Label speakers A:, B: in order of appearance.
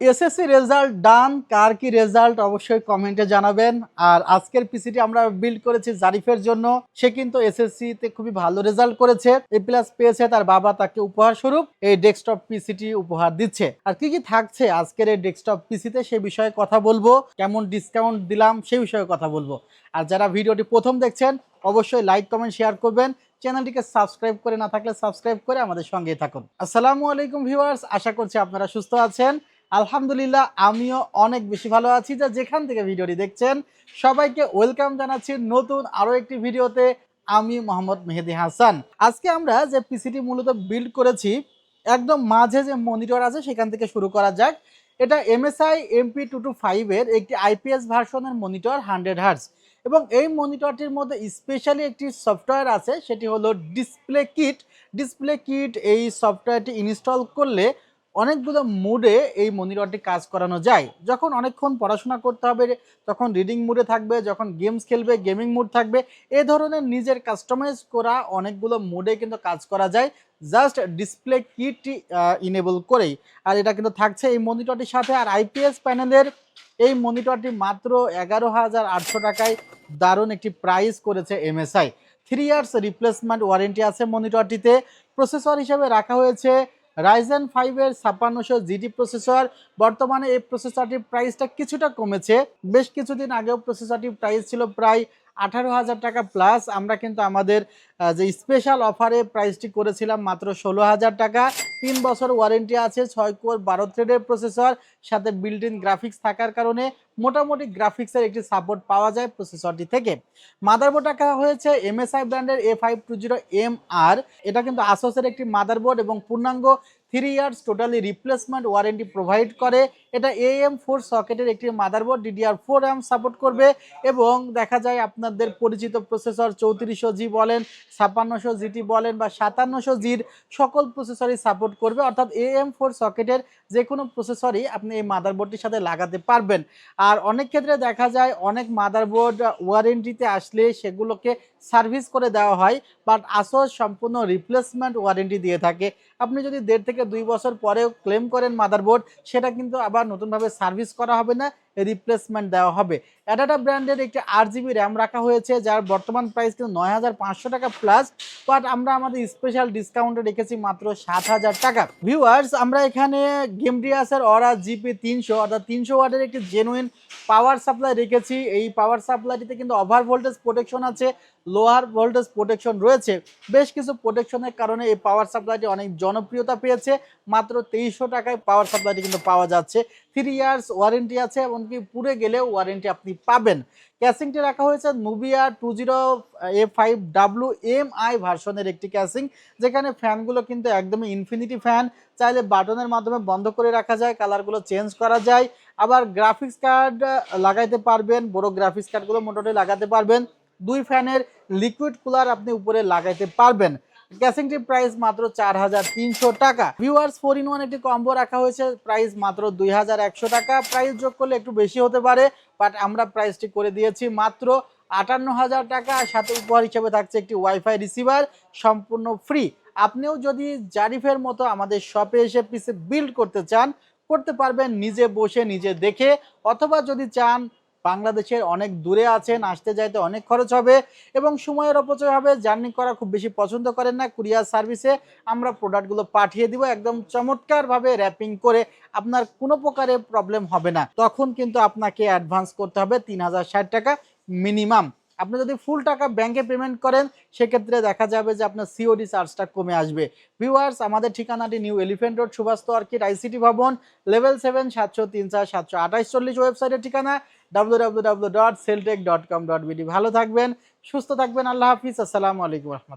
A: SSC result ডান, কার কি result অবশ্যই কমেন্টে জানাবেন। আর আজকের পিসিটি আমরা বিল্ড করেছি জারিফের জন্য। সে কিন্তু এসএসসি তে খুবই ভালো রেজাল্ট করেছে, এ প্লাস পেয়েছে। তার বাবা তাকে উপহার স্বরূপ এই ডেস্কটপ পিসিটি উপহার দিচ্ছে। আর কি কি থাকছে আজকের এই ডেস্কটপ পিসিতে সে বিষয়ে কথা বলবো, কেমন ডিসকাউন্ট দিলাম সেই বিষয়ে কথা বলবো। আর যারা ভিডিওটি প্রথম দেখছেন অবশ্যই লাইক কমেন্ট শেয়ার করবেন, চ্যানেলটিকে সাবস্ক্রাইব করে না থাকলে সাবস্ক্রাইব করে আমাদের সঙ্গেই থাকুন। আসসালামু আলাইকুম ভিউয়ার্স, আশা করছি আপনারা সুস্থ আছেন। আলহামদুলিল্লাহ আমিও অনেক বেশি ভালো আছি। যা যেখান থেকে ভিডিওটি দেখছেন সবাইকে ওয়েলকাম জানাচ্ছি নতুন আরো একটি ভিডিওতে। আমি মোহাম্মদ মেহেদি হাসান। আজকে আমরা যে পিসিটি মূলত বিল্ড করেছি, একদম মাঝে যে মনিটর আছে সেখান থেকে শুরু করা যাক। এটা MSI MP225 এর একটি IPS ভার্সনের মনিটর 100 হার্টজ, এবং এই মনিটরটির মধ্যে স্পেশালি একটি সফটওয়্যার আছে, সেটি হলো ডিসপ্লে কিট। ডিসপ্লে কিট এই সফটওয়্যারটি ইনস্টল করলে অনেকগুলো মুডে এই মনিটরটি কাজ করানো যায়। যখন অনেকক্ষণ পড়াশোনা করতে হবে তখন রিডিং মুডে থাকবে, যখন গেমস খেলবে গেমিং মুড থাকবে। এ ধরনের নিজের কাস্টমাইজ করা অনেকগুলো মুডে কিন্তু কাজ করা যায় জাস্ট ডিসপ্লে কিটটি ইনেবল করেই। আর এটা কিন্তু থাকছে এই মনিটরটির সাথে। আর IPS প্যানেলের এই মনিটরটি মাত্র 11,800 টাকায় দারুণ একটি প্রাইস করেছে MSI। 3 ইয়ার্স রিপ্লেসমেন্ট ওয়ারেন্টি আছে মনিটরটিতে। প্রসেসর হিসেবে রাখা হয়েছে Ryzen 5 এর 5600 জিটি প্রসেসর। বর্তমানে এই প্রসেসরটির প্রাইসটা কিছুটা কমেছে। বেশ কিছুদিন আগেও প্রসেসরটির প্রাইস ছিল প্রায় 18,000 টাকা প্লাস। আমরা কিন্তু আমাদের যে স্পেশাল অফারে প্রাইসটি করেছিলাম মাত্র 16,000 টাকা। 3 বছর ওয়ারেন্টি আছে, 6 কোর 12 থ্রেডের প্রসেসর, সাথে বিল্ট ইন গ্রাফিক্স থাকার কারণে মোটামুটি গ্রাফিক্সের একটি সাপোর্ট পাওয়া যায় প্রসেসরটি থেকে। মাদারবোর্ড রাখা হয়েছে MSI ব্র্যান্ডের A520MR। এটা কিন্তু আসোসের একটি মাদারবোর্ড এবং পূর্ণাঙ্গ 3 years totally replacement warranty provide করে। এটা AM4 সকেটের একটি মাদারবোর্ড, DDR4 RAM সাপোর্ট করবে। এবং দেখা যায় আপনাদের পরিচিত প্রসেসর 3400G বলেন, 5600GT বলেন বা 5700Gর সকল প্রসেসরই সাপোর্ট করবে। অর্থাৎ AM4 সকেটের যে কোনো প্রসেসরই আপনি এই মাদারবোর্ডটির সাথে লাগাতে পারবেন। আর অনেক ক্ষেত্রে দেখা যায় অনেক মাদারবোর্ড ওয়ারেন্টিতে আসলে সেগুলোকে সার্ভিস করে দেওয়া হয়, বাট আসোস সম্পূর্ণ রিপ্লেসমেন্ট ওয়ারেন্টি দিয়ে থাকে। আপনি যদি 1.5 থেকে 2 বছর পরেও ক্লেম করেন মাদারবোর্ড, সেটা কিন্তু আবার নতুনভাবে সার্ভিস করা হবে না, রিপ্লেসমেন্ট দেওয়া হবে। অ্যাডাটা ব্র্যান্ডের একটি 8GB র্যাম রাখা হয়েছে, যার বর্তমান প্রাইস কিন্তু 9,500 টাকা প্লাস, বাট আমরা আমাদের স্পেশাল ডিসকাউন্টে রেখেছি মাত্র 7,000 টাকা। ভিউয়ার্স, আমরা এখানে গেমডিয়াসের অরা GP300 অর্থাৎ 300 ওয়াটের একটি জেনুইন পাওয়ার সাপ্লাই রেখেছি। এই পাওয়ার সাপ্লাইটিতে কিন্তু ওভার ভোল্টেজ প্রোটেকশন আছে, লোয়ার ভোল্টেজ প্রোটেকশন রয়েছে। বেশ কিছু প্রোটেকশনের কারণে এই পাওয়ার সাপ্লাইটি অনেক জনপ্রিয়তা পেয়েছে। মাত্র 2300 টাকায় পাওয়ার সাপ্লাইটি কিন্তু পাওয়া যাচ্ছে। 3 ইয়ার্স ওয়ারেন্টি আছে, এমনকি পুড়ে গেলেও ওয়ারেন্টি আপনি পাবেন। ক্যাসিংটি রাখা হয়েছে নুবিয়া 20A5WMI ভার্সনের একটি ক্যাসিং, যেখানে ফ্যানগুলো কিন্তু একদমই ইনফিনিটি ফ্যান। চাইলে বাটনের মাধ্যমে বন্ধ করে রাখা যায়, কালারগুলো চেঞ্জ করা যায়। আবার গ্রাফিক্স কার্ড লাগাইতে পারবেন, বড় গ্রাফিক্স কার্ডগুলো মোটামুটি লাগাতে পারবেন। 2 ফ্যানের লিকুইড কুলার আপনি উপরে লাগাইতে পারবেন। ক্যাসিংটির প্রাইস মাত্র 4,300 টাকা। ভিউয়ার্স, 4-in-1 একটি কম্বো রাখা হয়েছে, প্রাইস মাত্র 2,100 টাকা। প্রাইস যোগ করলে একটু বেশি হতে পারে, বাট আমরা প্রাইসটি করে দিয়েছি মাত্র 58,000 টাকা। সাথে উপহার হিসেবে থাকছে একটি ওয়াইফাই রিসিভার, সম্পূর্ণ ফ্রি। আপনিও যদি জারিফের মতো আমাদের শপে এসে পিসি বিল্ড করতে চান, করতে পারবেন নিজে বসে নিজে দেখে। অথবা যদি চান, বাংলাদেশের অনেক দূরে আছেন, আসতে যাইতে অনেক খরচ হবে এবং সময়ের অপচয় হবে, জার্নি করা খুব বেশি পছন্দ করেন না, কুরিয়ার সার্ভিসে আমরা প্রোডাক্টগুলো পাঠিয়ে দিব একদম চমৎকারভাবে র্যাপিং করে। আপনার কোনো প্রকারে প্রবলেম হবে না। তখন কিন্তু আপনাকে অ্যাডভান্স করতে হবে 3,060 টাকা মিনিমাম। আপনি যদি ফুল টাকা ব্যাংকে পেমেন্ট করেন, সেক্ষেত্রে দেখা যাবে যে আপনার সিওডি চার্জটা কমে আসবে। ভিউয়ার্স, আমাদের ঠিকানাটি New Elephant Road, Subhash Orchid ICT ভবন, লেভেল 7, 703-728-40 ওয়েবসাইটের ঠিকানা www.celltech.com.bd। ভালো থাকবেন, সুস্থ থাকবেন, আল্লাহ হাফিজ, আসসালামু আলাইকুম রহমতুল্লাহ।